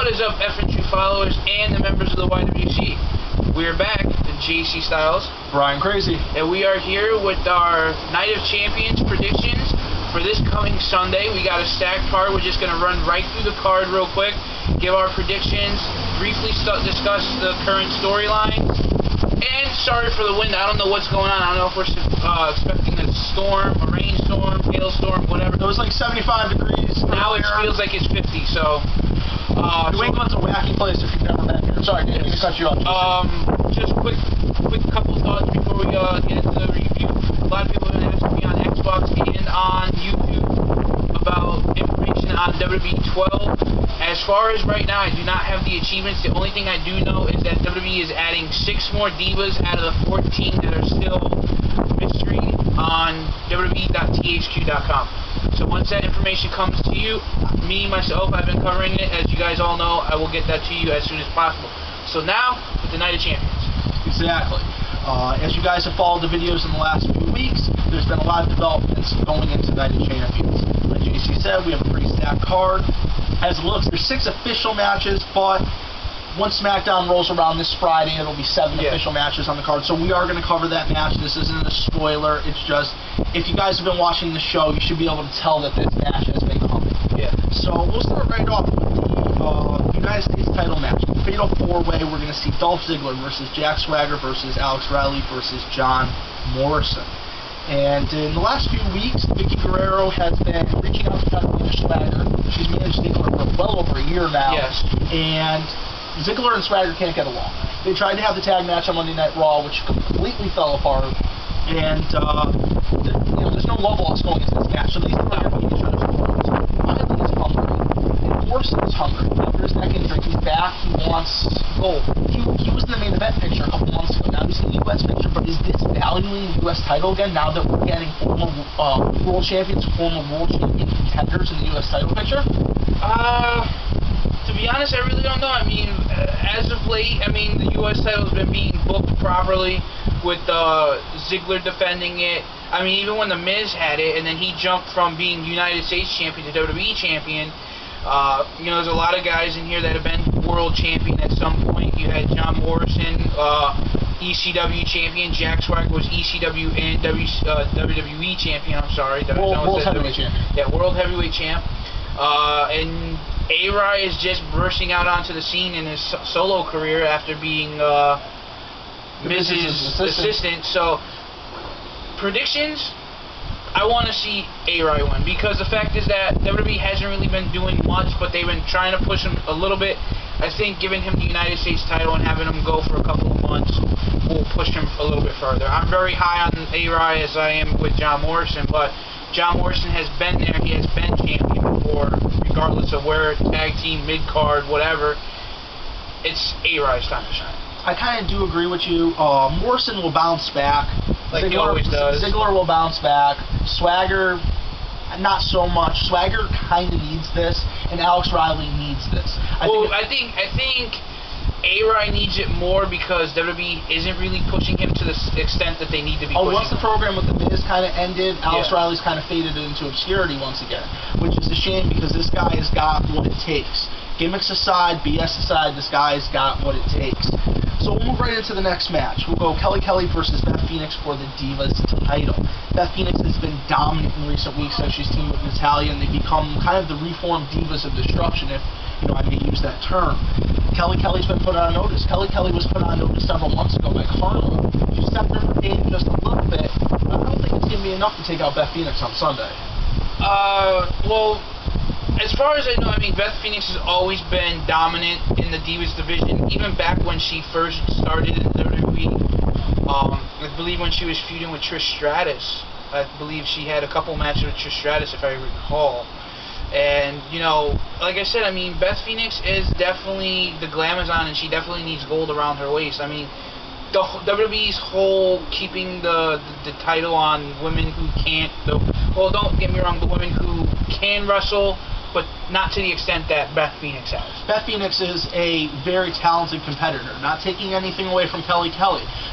What is up, F&G followers and the members of the YWC? We are back, the JC Styles, Brian Crazy, and we are here with our Night of Champions predictions for this coming Sunday. We got a stacked card. We're just going to run right through the card real quick, give our predictions, briefly discuss the current storyline. And sorry for the wind. I don't know what's going on. I don't know if we're expecting a storm, a rainstorm, hailstorm, whatever. It was like 75 degrees. Now it feels like it's 50, so... New England's a wacky place if you've never been here. Sorry, didn't mean to cut you off. Just quick couple thoughts before we get into the review. A lot of people have been asking me on Xbox and on YouTube about information on WWE 12. As far as right now, I do not have the achievements. The only thing I do know is that WWE is adding 6 more Divas out of the 14 that are still mystery on WWE.thq.com. So once that information comes to you, myself, I've been covering it. As you guys all know, I will get that to you as soon as possible. So now, with the Night of Champions. Exactly. As you guys have followed the videos in the last few weeks, there's been a lot of developments going into Night of Champions. Like JC said, we have a pretty stacked card. As it looks, there's 6 official matches, but once SmackDown rolls around this Friday, it'll be 7 official matches on the card. So we are going to cover that match. This isn't a spoiler. It's just, if you guys have been watching the show, you should be able to tell that this match has been coming. Yeah. So we'll start right off with the United States title match. Fatal 4-way, we're going to see Dolph Ziggler versus Jack Swagger versus Alex Riley versus John Morrison. And in the last few weeks, Vicky Guerrero has been reaching out to Katarina Swagger. She's managed Ziggler for well over a year now. Yes. And Ziggler and Swagger can't get along. They tried to have the tag match on Monday Night Raw, which completely fell apart. And there's no love lost going into this match, so these two are going to be each other's opponents. Riley is hungry, and Morrison is hungry. After his neck injury, he's back. He wants gold. He was in the main event picture a couple months ago. Now he's in the U.S. picture, but is this valuing the U.S. title again now that we're getting former world champions, former world champion contenders in the U.S. title picture? To be honest, I really don't know. I mean, as of late, I mean, the U.S. title has been being booked properly with Ziggler defending it. I mean, even when The Miz had it, and then he jumped from being United States champion to WWE champion, there's a lot of guys in here that have been world champion at some point. You had John Morrison, ECW champion. Jack Swagger was ECW and WWE champion. I'm sorry. World heavyweight champion. Yeah, world heavyweight champ. And A-Rye is just bursting out onto the scene in his solo career after being Miz's assistant. So, predictions, I want to see A-Rye win, because the fact is that WWE hasn't really been doing much, but they've been trying to push him a little bit. I think giving him the United States title and having him go for a couple of months will push him a little bit further. I'm very high on A-Rye as I am with John Morrison, but John Morrison has been there. He has been champion before, regardless of where, tag team, mid-card, whatever. It's A-Rye's time to shine. I kind of do agree with you. Morrison will bounce back. Like he always does. Ziggler will bounce back. Swagger, not so much. Swagger kind of needs this, and Alex Riley needs this. I think A-Rye needs it more because WWE isn't really pushing him to the extent that they need to be pushing once the program with The Miz kind of ended, Alex Riley's kind of faded into obscurity once again, which is a shame because this guy has got what it takes. Gimmicks aside, BS aside, this guy's got what it takes. So we'll move right into the next match. We'll go Kelly versus Beth Phoenix for the Divas title. Beth Phoenix has been dominant in recent weeks since she's teamed with Natalya, and they've become kind of the reformed Divas of Destruction, if I may use that term. Kelly's been put on notice. Kelly was put on notice several months ago by Carmella. She stepped in her game just a little bit, but I don't think it's going to be enough to take out Beth Phoenix on Sunday. Well, as far as I know, I mean, Beth Phoenix has always been dominant in the Divas division, even back when she first started in WWE. I believe when she was feuding with Trish Stratus, I believe she had a couple matches with Trish Stratus, if I recall. And, like I said, I mean, Beth Phoenix is definitely the glamazon, and she definitely needs gold around her waist. I mean, the WWE's whole keeping the title on women who can't, well, don't get me wrong, the women who can wrestle, but not to the extent that Beth Phoenix has. Beth Phoenix is a very talented competitor, not taking anything away from Kelly.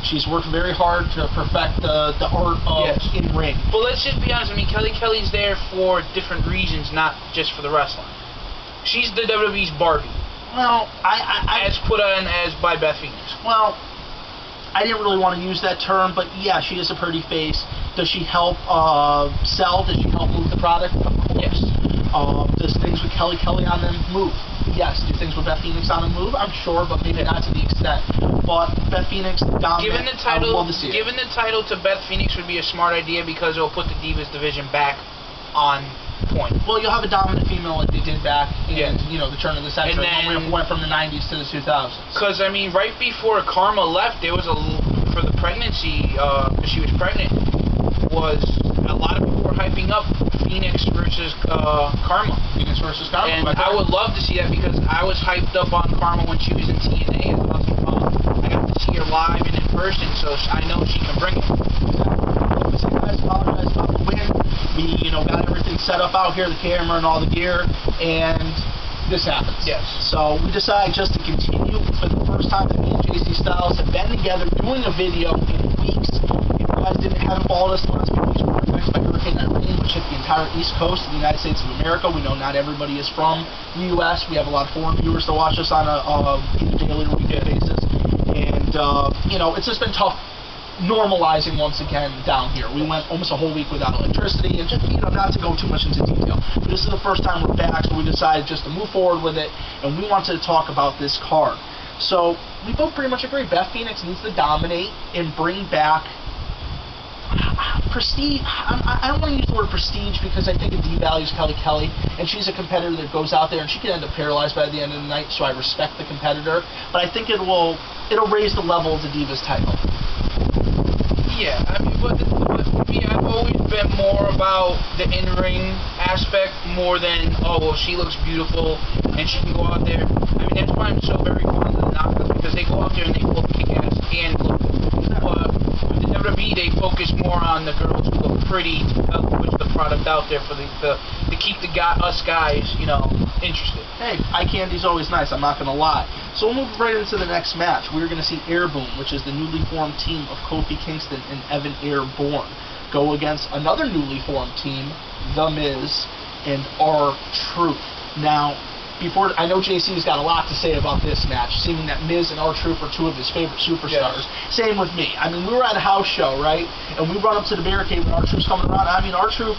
She's worked very hard to perfect the art of in-ring. Well, let's just be honest. I mean, Kelly's there for different reasons, not just for the wrestling. She's the WWE's Barbie. Well, as put on as by Beth Phoenix. Well, I didn't really want to use that term, but yeah, she is a pretty face. Does she help sell? Does she help move the product? Of course. Yes. Does things with Kelly on them move? Yes. Do things with Beth Phoenix on them move? I'm sure, but maybe not to the extent. But Beth Phoenix, dominant. Given the title, I would love to see given the title to Beth Phoenix would be a smart idea because it will put the Divas division back on point. Well, you'll have a dominant female like they did back in the turn of the century. And then, went from the 90s to the 2000s. Because I mean, right before Karma left, there was for the pregnancy, because she was pregnant, was a lot of people were hyping up Phoenix versus Karma. Phoenix versus Karma. And I would love to see that because I was hyped up on Karma when she was in TNA. I got to see her live and in person, so I know she can bring it. I apologize about the win. We, got everything set up out here, the camera and all the gear, and this happens. Yes. So we decided just to continue for the first time that me and JC Styles have been together doing a video in weeks. If you guys haven't followed us the last few weeks, we were affected by Hurricane Irene, which hit the entire East Coast of the United States of America. We know not everybody is from the U.S. We have a lot of foreign viewers to watch us on a either daily or weekday basis. And, it's just been tough normalizing once again down here. We went almost a whole week without electricity, and just, not to go too much into detail, but this is the first time we're back, so we decided just to move forward with it, and we wanted to talk about this card. So we both pretty much agree Beth Phoenix needs to dominate and bring back prestige. I don't want to use the word prestige because I think it devalues Kelly, and she's a competitor that goes out there and she can end up paralyzed by the end of the night, so I respect the competitor, but I think it'll raise the level of the Divas title. Yeah, I mean, but I've always been more about the in-ring aspect more than, oh, well, she looks beautiful and she can go out there. I mean, that's why I'm so very fond of the Knockouts, because they go out there and they both kick ass and look. But with the WWE, they focus more on the girls who look pretty to help push the product out there for to keep us guys, interested. Hey, eye candy's always nice, I'm not going to lie. So we'll move right into the next match. We're going to see Airboom, which is the newly formed team of Kofi Kingston and Evan Airborne, go against another newly formed team, The Miz and R-Truth. Now, I know JC's got a lot to say about this match, seeming that Miz and R-Truth are two of his favorite superstars. Yes. Same with me. I mean, we were at a house show, right? And we run up to the barricade when R-Truth's coming around. I mean, R-Truth,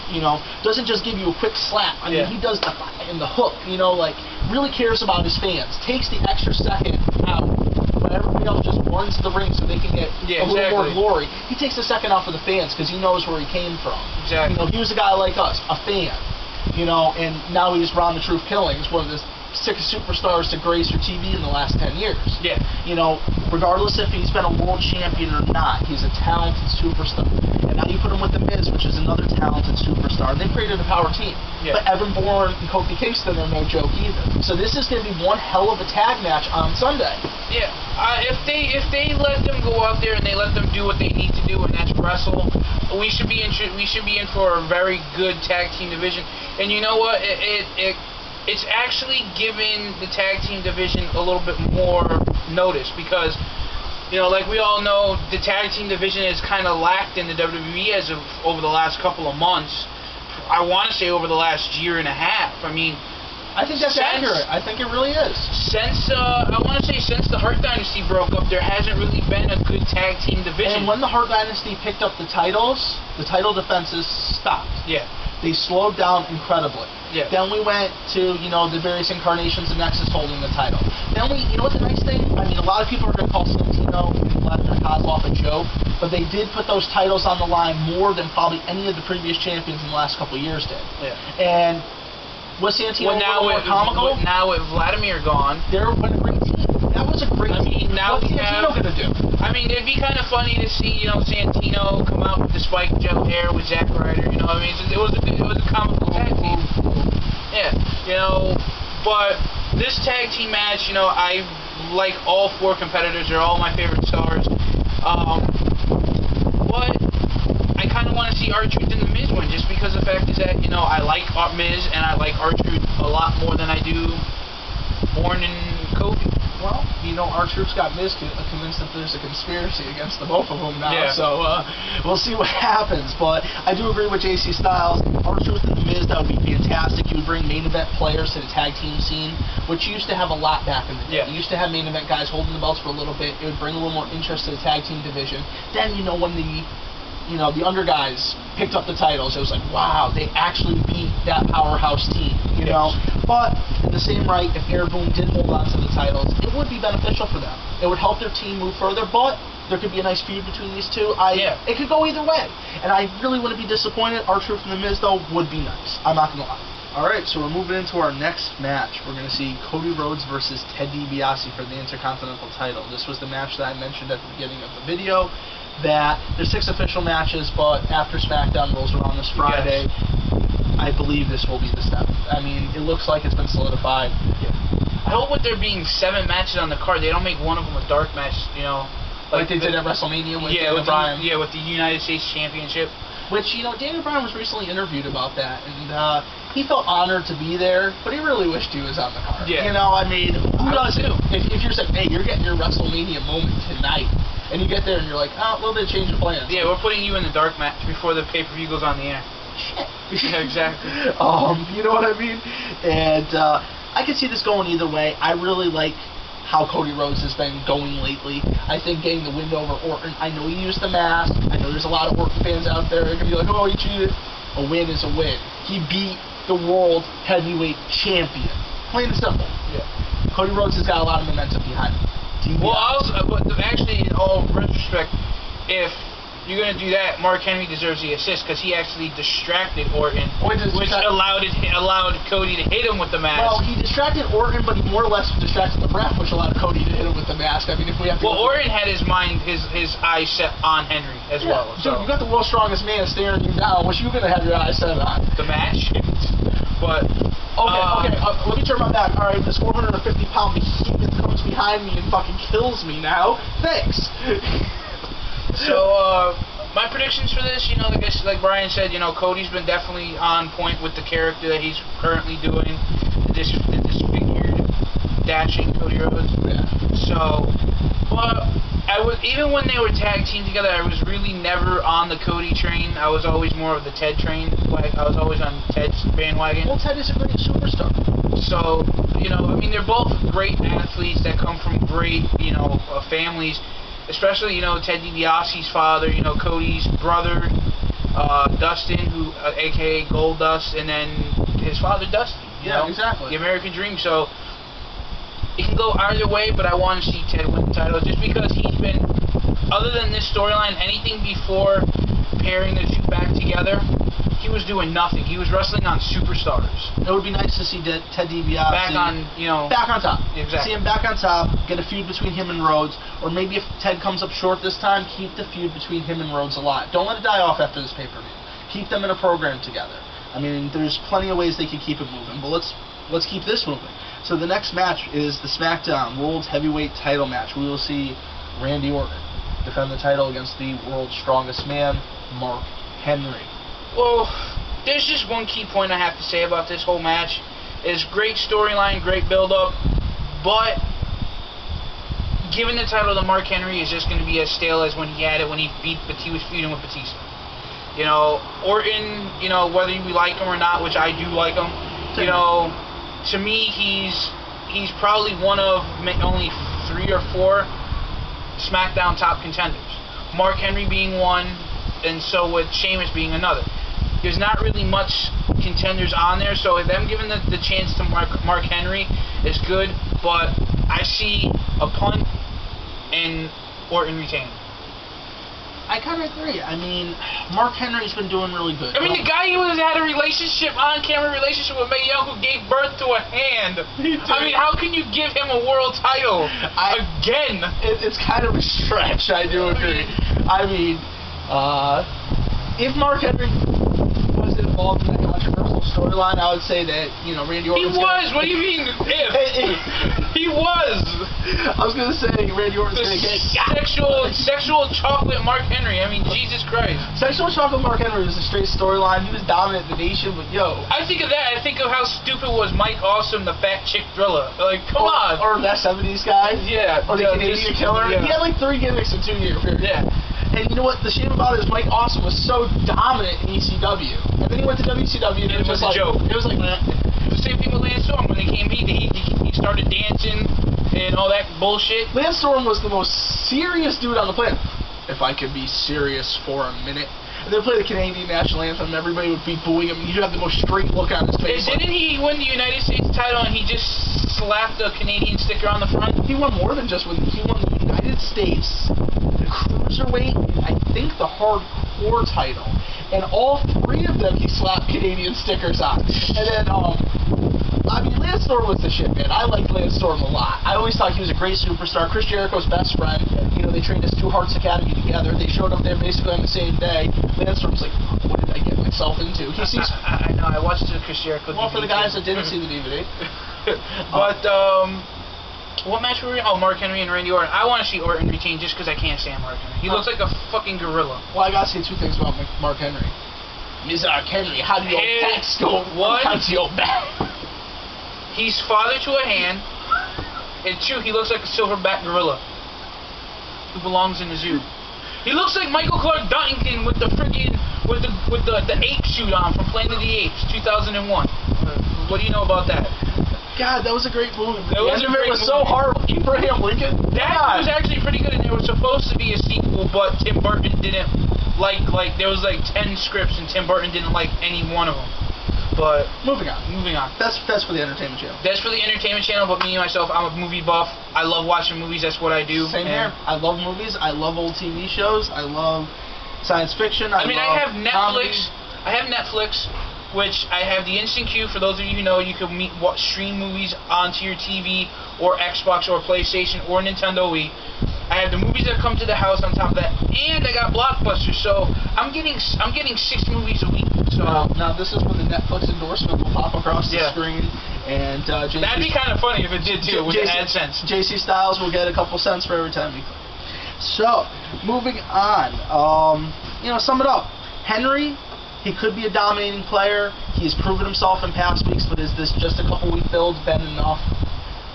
doesn't just give you a quick slap. I mean, he does the hook, really cares about his fans. Takes the extra second out when everybody else just runs to the ring so they can get a little more glory. He takes a second out for the fans because he knows where he came from. Exactly. He was a guy like us, a fan. And now he's Ron the Truth Killings, one of the sickest superstars to grace your TV in the last 10 years. Yeah. Regardless if he's been a world champion or not, he's a talented superstar. And now you put him with The Miz, which is another talented superstar. They've created a power team. Yeah. But Evan Bourne and Kofi Kingston are no joke either. So this is going to be one hell of a tag match on Sunday. Yeah. If they let them go out there and they let them do what they need to do, and that's wrestle, we should be in for a very good tag team division. And you know what? It's actually given the tag team division a little bit more notice because, like we all know, the tag team division is kind of lacked in the WWE as of over the last couple of months. I want to say over the last year and a half. I mean, I think that's accurate. I think it really is. Since the Hart Dynasty broke up, there hasn't really been a good tag team division. And when the Hart Dynasty picked up the titles, the title defenses stopped. Yeah. They slowed down incredibly. Yeah. Then we went to, the various incarnations of Nexus holding the title. Then what the nice thing? I mean, a lot of people are going to call Santino and Vladimir Kozlov a joke, but they did put those titles on the line more than probably any of the previous champions in the last couple of years did. Yeah. And was Santino more comical? Now with Vladimir gone, they're a great team. That was a great team. Now what's Santino going to do? I mean, it'd be kind of funny to see, Santino come out with the spiked gel hair with Zack Ryder. It was a comical tag team. Yeah, but this tag team match, I like all four competitors. They're all my favorite stars. But I kind of want to see R-Truth and The Miz win, just because the fact is that, I like Miz and I like R-Truth a lot more than I do Bourne and Kofi. well, our troops got convinced that there's a conspiracy against the both of them now. Yeah. So we'll see what happens. But I do agree with JC Styles. Our troops and The Miz, that would be fantastic. You would bring main event players to the tag team scene, which you used to have a lot back in the day. Yeah. You used to have main event guys holding the belts for a little bit. It would bring a little more interest to the tag team division. Then, when the under guys picked up the titles, it was like, wow, they actually beat that powerhouse team, you know? But in the same right, if Air Boom did hold on to the titles, it would be beneficial for them. It would help their team move further, but there could be a nice feud between these two. It could go either way. And I really wouldn't be disappointed. R-Truth and The Miz, though, would be nice. I'm not going to lie. Alright, so we're moving into our next match. We're going to see Cody Rhodes versus Ted DiBiase for the Intercontinental title. This was the match that I mentioned at the beginning of the video, that there's 6 official matches, but after SmackDown rolls around this Friday, I believe this will be the 7th. I mean, it looks like it's been solidified. I hope with there being 7 matches on the card, they don't make one of them a dark match, Like they did at WrestleMania with Daniel Bryan. With the United States Championship. Which, Daniel Bryan was recently interviewed about that, and he felt honored to be there, but he really wished he was on the card. Yeah. I mean, who doesn't? If you're saying, hey, you're getting your WrestleMania moment tonight, and you get there and you're like, oh, a little bit of change of plans. Yeah, we're putting you in the dark match before the pay-per-view goes on the air. Yeah, exactly. You know what I mean? And I can see this going either way. I really like how Cody Rhodes has been going lately. I think getting the win over Orton, I know he used the mask. I know there's a lot of Orton fans out there that are going to be like, oh, he cheated. A win is a win. He beat the World Heavyweight Champion. Plain and simple. Yeah. Cody Rhodes has got a lot of momentum behind him. Well, but actually, in all retrospect, if you're going to do that, Mark Henry deserves the assist because he actually distracted Orton, which allowed Cody to hit him with the mask. Well, he distracted Orton, but he more or less distracted the ref, which allowed Cody to hit him with the mask. I mean, if we have to. Well, Orton had his eyes set on Henry as well. So you got the world's strongest man staring you down. What you going to have your eyes set on? The match, but. Okay, let me turn my back. All right, this 450-pound behemoth comes behind me and fucking kills me now. Thanks. So, my predictions for this, like Brian said, Cody's been definitely on point with the character that he's currently doing, the disfigured, dashing Cody Rhodes. Yeah. So, even when they were tag teamed together, I was really never on the Cody train. I was always more of the Ted train. I was always on Ted's bandwagon. Well, Ted is a great superstar. So, they're both great athletes that come from great, families. Especially, Ted DiBiase's father, Cody's brother, Dustin, who, a.k.a. Goldust, and then his father, Dusty. Exactly. The American Dream. So, it can go either way, but I want to see Ted win the title just because he's been, other than this storyline, anything before pairing the two back together, he was doing nothing. He was wrestling on Superstars. It would be nice to see Ted DiBiase back on top. Exactly. See him back on top, get a feud between him and Rhodes, or maybe if Ted comes up short this time, keep the feud between him and Rhodes alive. Don't let it die off after this pay-per-view. Keep them in a program together. I mean, there's plenty of ways they can keep it moving, but let's keep this moving. So the next match is the SmackDown World's Heavyweight Title match. We will see Randy Orton defend the title against the world's strongest man, Mark Henry. Well, there's just one key point I have to say about this whole match. It's great storyline, great build-up, but giving the title to Mark Henry is just going to be as stale as when he had it when he was feuding with Batista. Orton, whether we like him or not, which I do like him, to me he's probably one of only 3 or 4 SmackDown top contenders. Mark Henry being one, and so with Sheamus being another. There's not really much contenders on there, so them giving the chance to Mark Henry is good, but I see a punt and Orton retaining. I kind of agree. I mean, Mark Henry's been doing really good. I mean, the guy who had a on-camera relationship with Mae Young who gave birth to a hand. I mean, how can you give him a world title again? It's kind of a stretch, I do agree. I mean, if Mark Henry was involved in that controversial storyline, I would say that, Randy Orton... He was! What do you mean, if? He was. I was gonna say Randy Orton's gonna get sexual chocolate Mark Henry. I mean, Jesus Christ. Sexual chocolate Mark Henry was a straight storyline. He was dominant in the nation, but yo. I think of that. I think of how stupid was Mike Awesome, the fat chick thriller. Like, come on. Or that 70s guy. Yeah. Or the Canadian killer. Yeah. He had like 3 gimmicks in 2 years. Yeah. And you know what? The shame about it is Mike Awesome was so dominant in ECW, and then he went to WCW, and it was like a joke. It was like the same thing with Lance Storm when he came. He started dancing and all that bullshit. Lance Storm was the most serious dude on the planet. If I could be serious for a minute. And they play the Canadian national anthem, and everybody would be booing him. He'd have the most straight look on his face. Didn't he win the United States title and he just slapped the Canadian sticker on the front? He won more than just he won the United States, the Cruiserweight, and I think the Hardcore title. And all 3 of them he slapped Canadian stickers on. And then, I mean, Lance Storm was the shit, man. I liked Lance Storm a lot. I always thought he was a great superstar. Chris Jericho's best friend. You know, they trained at Two Hearts Academy together. They showed up there basically on the same day. Lance Storm's like, what did I get myself into? He sees. I know. I watched the Chris Jericho. Well, for the guys that didn't see the DVD. But what match were we in? Oh, Mark Henry and Randy Orton. I want to see Orton retain just because I can't stand Mark Henry. He looks like a fucking gorilla. Well, I gotta say 2 things about Mark Henry. Mr. Henry, how do your backs go? What? How's your back? He's father to a hand. And 2, he looks like a silverback gorilla who belongs in the zoo. He looks like Michael Clark Duncan with the friggin' with the ape suit on from Planet of the Apes, 2001. What do you know about that? God, that was a great movie. It was so horrible. Abraham Lincoln. That was actually pretty good, and there was supposed to be a sequel, but Tim Burton didn't like there was like 10 scripts, and Tim Burton didn't like any one of them. But moving on. That's for the entertainment channel. That's for the entertainment channel. But me myself, I'm a movie buff. I love watching movies. That's what I do. Same here. I love movies. I love old TV shows. I love science fiction. I have Netflix. Comedy. I have Netflix, which I have the instant queue. For those of you who know, you can stream movies onto your TV or Xbox or PlayStation or Nintendo Wii. I have the movies that come to the house on top of that, and I got Blockbuster, so I'm getting 6 movies a week. So now this is when the Netflix endorsement will pop across the screen, and that'd be kind of funny if it did too, with AdSense. JC Styles will get a couple cents for every time we click. So moving on, sum it up. Henry, he could be a dominating player. He's proven himself in past weeks, but is this just a couple-week build been enough?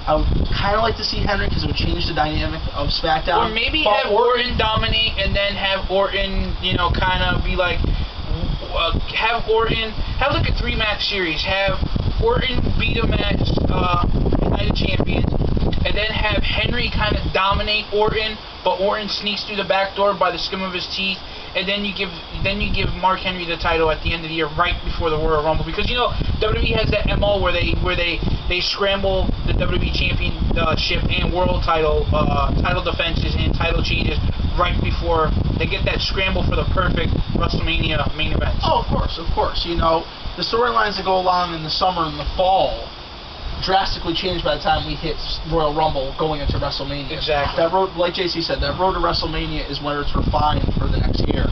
I would kind of like to see Henry because it would change the dynamic of SmackDown. Or maybe have Orton dominate and then have Orton, kind of be like, have like a 3-match series. Have Orton beat him at United Champions, and then have Henry kind of dominate Orton, but Orton sneaks through the back door by the skin of his teeth. And then you give Mark Henry the title at the end of the year, right before the Royal Rumble, because WWE has that MO where they scramble the WWE Championship and World title defenses and title changes right before they get that scramble for the perfect WrestleMania main event. Oh, of course. The storylines that go along in the summer and the fall drastically changed by the time we hit Royal Rumble going into WrestleMania. Exactly. That road, like JC said, that road to WrestleMania is where it's refined for the next year.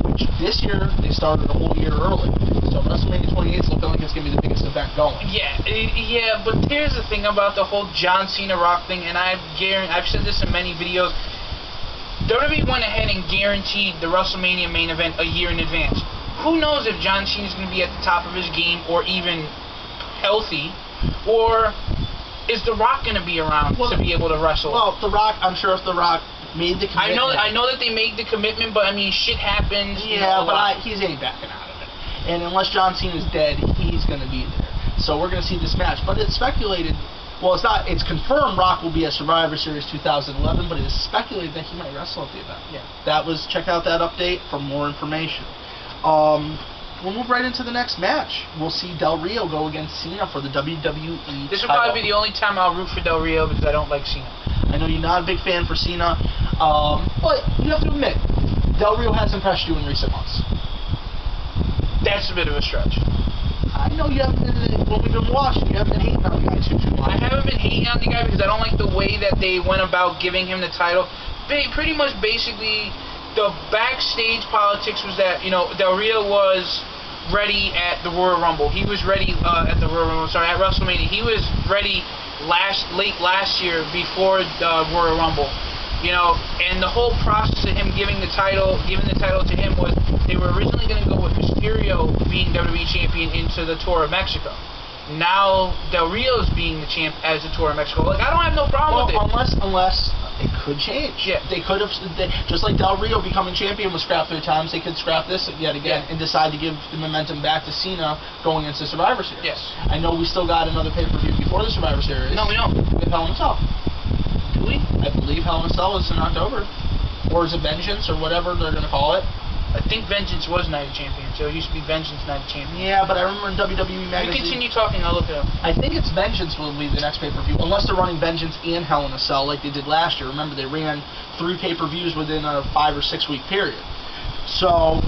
Which this year they started a whole year early. So WrestleMania 28 is looking like it's gonna be the biggest event going. Yeah, but here's the thing about the whole John Cena Rock thing, and I've said this in many videos. WWE went ahead and guaranteed the WrestleMania main event a year in advance. Who knows if John Cena's gonna be at the top of his game or even healthy? Or is The Rock going to be around to be able to wrestle? Well, The Rock, I'm sure if The Rock made the commitment. I know that they made the commitment, but I mean, shit happens. Yeah, but he ain't backing out of it. And unless John Cena's dead, he's going to be there. So we're going to see this match. But it's speculated. Well, it's not. It's confirmed Rock will be at Survivor Series 2011, but it is speculated that he might wrestle at the event. Yeah. Check out that update for more information. We'll move right into the next match. We'll see Del Rio go against Cena for the WWE This will probably be the only time I'll root for Del Rio because I don't like Cena. I know you're not a big fan for Cena, but you have to admit, Del Rio has impressed you in recent months. That's a bit of a stretch. I know you haven't been, when we've been watching, you haven't been hating on the guy too much. I haven't been hating on the guy because I don't like the way that they went about giving him the title. They pretty much basically... The backstage politics was that, Del Rio was ready at the Royal Rumble. He was ready at WrestleMania. He was ready late last year before the Royal Rumble. You know, and the whole process of him giving the title to him was they were originally going to go with Mysterio being WWE champion into the Tour of Mexico. Now Del Rio's being the champ as the Tour of Mexico. Like, I don't have no problem with it. Unless it could change. Yeah. They could have, just like Del Rio becoming champion was scrapped 3 times, they could scrap this yet again and decide to give the momentum back to Cena going into Survivor Series. Yes. I know we still got another pay-per-view before the Survivor Series. No, we don't. With Hell in a Cell. Do we? I believe Hell in a Cell is in October. Or is it Vengeance, or whatever they're going to call it. I think Vengeance was Night of Champions, so it used to be Vengeance Night of Champions. Yeah, but I remember in WWE magazine. You continue talking, I'll look it up. I think it's Vengeance will be the next pay-per-view, unless they're running Vengeance and Hell in a Cell like they did last year. Remember, they ran 3 pay-per-views within a 5 or 6 week period. So,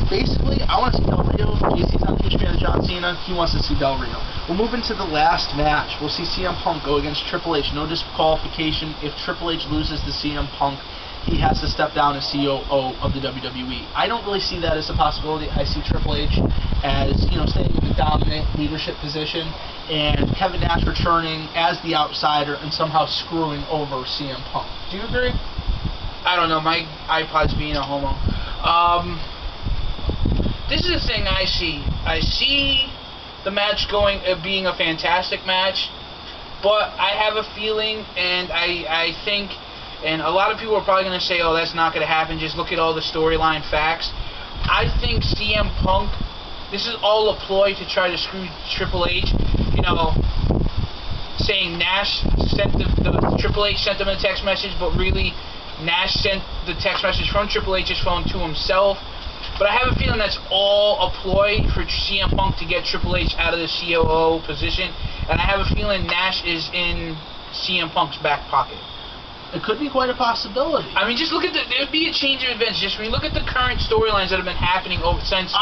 basically, I want to see Del Rio. JC's not a huge fan of John Cena. He wants to see Del Rio. We'll move into the last match. We'll see CM Punk go against Triple H. No disqualification. If Triple H loses to CM Punk, he has to step down as COO of the WWE. I don't really see that as a possibility. I see Triple H as, staying in the dominant leadership position, and Kevin Nash returning as the outsider and somehow screwing over CM Punk. Do you agree? I don't know. My iPod's being a homo. This is the thing I see. I see the match being a fantastic match, but I have a feeling, and I think. And a lot of people are probably going to say, oh, that's not going to happen. Just look at all the storyline facts. I think CM Punk, this is all a ploy to try to screw Triple H. Saying Nash sent the Triple H sent him a text message, but really Nash sent the text message from Triple H's phone to himself. But I have a feeling that's all a ploy for CM Punk to get Triple H out of the COO position. And I have a feeling Nash is in CM Punk's back pocket. It could be quite a possibility. I mean, just look at there would be a change of events. Just when you look at the current storylines that have been happening since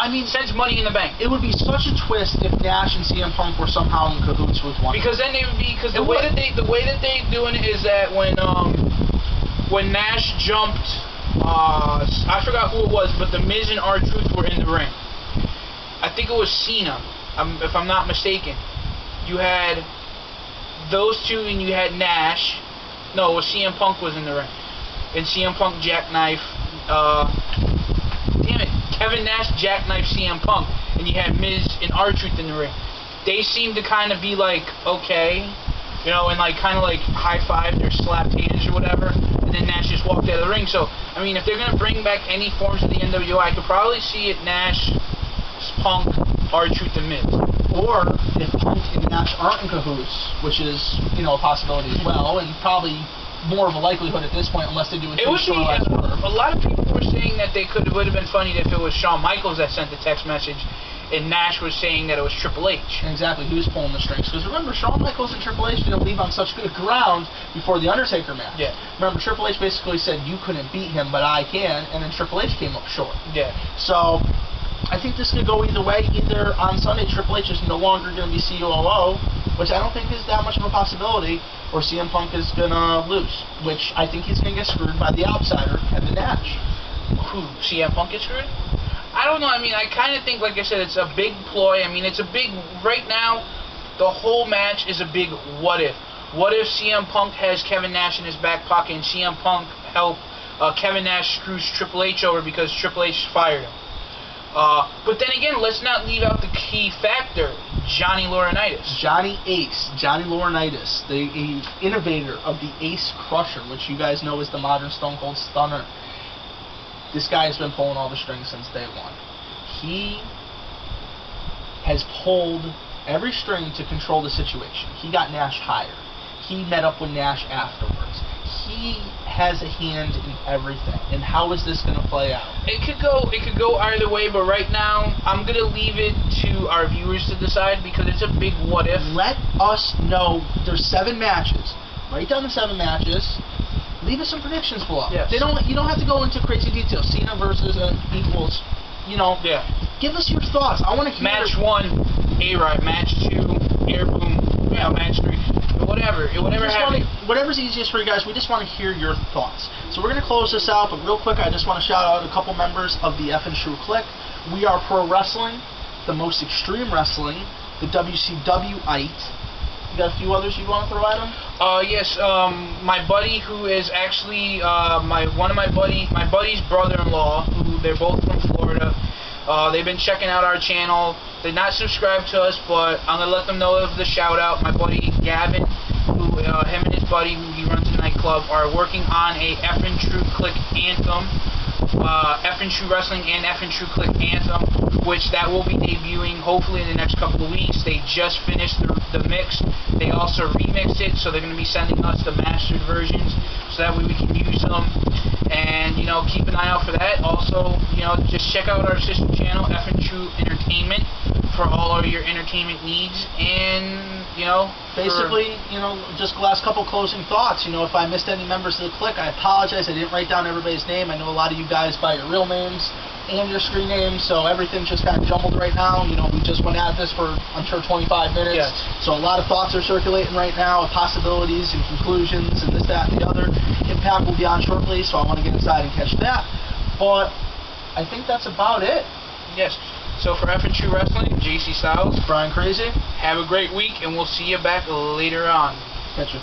Money in the Bank. It would be such a twist if Nash and CM Punk were somehow in cahoots with one. Because then they would be the way that they doing it is that when Nash jumped, I forgot who it was, but the Miz and R-Truth were in the ring. I think it was Cena, if I'm not mistaken. You had those two, and you had Nash. No, it was CM Punk was in the ring. And CM Punk jackknife, Kevin Nash jackknife CM Punk. And you had Miz and R-Truth in the ring. They seemed to kind of be like, okay, and kind of high-fived or slapped hands or whatever. And then Nash just walked out of the ring. So, I mean, if they're going to bring back any forms of the NWO, I could probably see it Nash, Punk, R-Truth, and Miz. Or if Punk and Nash aren't in cahoots, which is, a possibility as well, and probably more of a likelihood at this point, unless they do a a lot of people were saying that it would have been funny if it was Shawn Michaels that sent the text message, and Nash was saying that it was Triple H. Exactly, he was pulling the strings. Because remember, Shawn Michaels and Triple H didn't leave on such good ground before the Undertaker match. Yeah. Remember, Triple H basically said, you couldn't beat him, but I can, and then Triple H came up short. Yeah. So, I think this could go either way. Either on Sunday, Triple H is no longer going to be COO, which I don't think is that much of a possibility, or CM Punk is going to lose, which I think he's going to get screwed by the outsider, Kevin Nash. Who, CM Punk gets screwed? I don't know. I mean, I kind of think, like I said, it's a big ploy. I mean, it's a big, right now, the whole match is a big what if. What if CM Punk has Kevin Nash in his back pocket and CM Punk Kevin Nash screws Triple H over because Triple H fired him? But then again, let's not leave out the key factor, Johnny Laurinaitis. Johnny Laurinaitis, the innovator of the Ace Crusher, which you guys know is the modern Stone Cold Stunner. This guy has been pulling all the strings since day one. He has pulled every string to control the situation. He got Nash hired. He met up with Nash afterwards. He has a hand in everything. And how is this going to play out? It could go either way, but right now I'm going to leave it to our viewers to decide because it's a big what if. Let us know. There's 7 matches. Write down the 7 matches. Leave us some predictions below. Yes. You don't have to go into crazy details. Cena versus equals. Yeah. Give us your thoughts. I want to hear. Match 1, A-Rod. Match 2, Air Boom. Yeah. Match 3. Whatever happens. Whatever's easiest for you guys. We just want to hear your thoughts. So we're going to close this out, but real quick, I just want to shout out a couple members of the F and True Clique. We are pro wrestling, the most extreme wrestling, the WCWite, You got a few others you want to throw at him? Yes. My buddy, who is actually my buddy's brother-in-law, who they're both from Florida. They've been checking out our channel. They're not subscribed to us, but I'm gonna let them know of the shout out. My buddy Gavin, who him and his buddy, who he runs a nightclub, are working on a F and True Click anthem. F and True Wrestling and F and True Click Anthem, which that will be debuting hopefully in the next couple of weeks. They just finished the mix. They also remixed it, so they're going to be sending us the mastered versions, so that way we can use them. And, you know, keep an eye out for that. Also, you know, just check out our sister channel, F and True Entertainment, for all of your entertainment needs. And, you know, basically, you know, just last couple closing thoughts. You know, if I missed any members of the clique, I apologize. I didn't write down everybody's name. I know a lot of you guys by your real names and your screen names, so everything's just kind of jumbled right now. You know, we just went at this for, I'm sure, 25 minutes. Yes. So a lot of thoughts are circulating right now, of possibilities and conclusions and this, that, and the other. Impact will be on shortly, so I want to get inside and catch that. But I think that's about it. Yes. So for F and True Wrestling, JC Styles, Brian Crazy. have a great week, and we'll see you back later on. Catch you.